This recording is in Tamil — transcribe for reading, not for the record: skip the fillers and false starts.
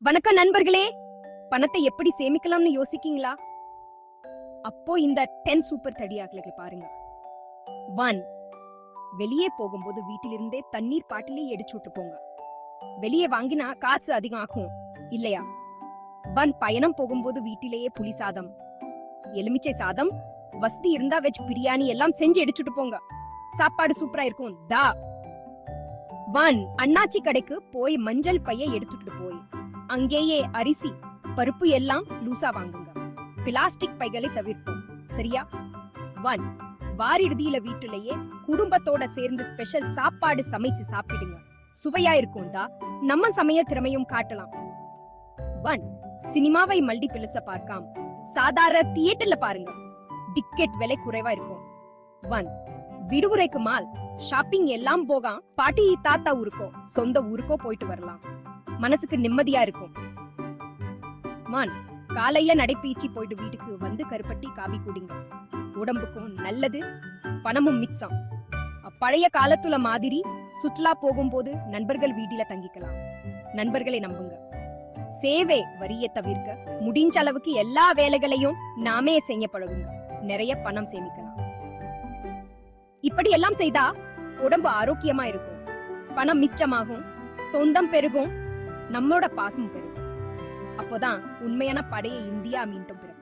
வணக்கம் நண்பர்களே. பணத்தை எப்படி சேமிக்கலாம்னு யோசிக்கீங்களா? அப்போ இந்த 10 சூப்பர் தடியாக்களை பாருங்க. 1. வெளியே போகும்போது வீட்டிலிருந்தே தண்ணீர் பாட்டிலே எடுச்சுட்டு போங்க. வெளியே வாங்கினா காசு அதிகம் ஆகும் இல்லையா? 1. பயணம் போகும்போது வீட்டிலேயே புளி சாதம், எலுமிச்சை சாதம், வசதி இருந்தா வெஜ் பிரியாணி எல்லாம் செஞ்சு எடுத்துட்டு போங்க. சாப்பாடு சூப்பரா இருக்கும். 1. அண்ணாச்சி கடைக்கு போய் மஞ்சள் பையை எடுத்துட்டு போய் அங்கேயே அரிசி பருப்பு எல்லாம் லூசா வாங்குங்க. பிளாஸ்டிக் பைகளை தவிர்ப்போம், சரியா? 1. வாரிறுதியில வீட்டிலேயே குடும்பத்தோட சேர்ந்து ஸ்பெஷல் சாப்பாடு சமைச்சு சாப்பிடுங்க. சுவையா இருக்கும். நம்ம சமய திறமையும் காட்டலாம். 1. சினிமாவை மல்டிபிளஸ பார்க்காம சாதாரண தியேட்டர்ல பாருங்க. டிக்கெட் விலை குறைவா இருக்கும். 1. விடுமுறைக்கு மால் ஷாப்பிங் எல்லாம் போக பாட்டி தாத்தா ஊருக்கோ சொந்த ஊருக்கோ போயிட்டு வரலாம். மனசுக்கு நிம்மதியா இருக்கும். 1. காலையில நடைபயிற்சி போயிட்டு வீட்டுக்கு வந்து கருப்பட்டி காபி குடிங்க. உடம்புக்கும் நல்லது, பணமும் மிச்சம். பழைய காலத்துல மாதிரி சுற்றுலா போகும்போது நண்பர்கள் வீட்டில தங்கிக்கலாம். நண்பர்களை நம்புங்க. சேவை வரியை தவிர்க்க முடிஞ்ச அளவுக்கு எல்லா வேலைகளையும் நாமே செய்ய பழகுங்க. நிறைய பணம் சேமிக்கலாம். இப்படி எல்லாம் செய்தா உடம்பு ஆரோக்கியமா இருக்கும், பணம் மிச்சமாகும், சொந்தம் பெருகும், நம்மளோட பாசம் பெருகும். அப்போதான் உண்மையான படைய இந்தியா மீண்டும் பெறும்.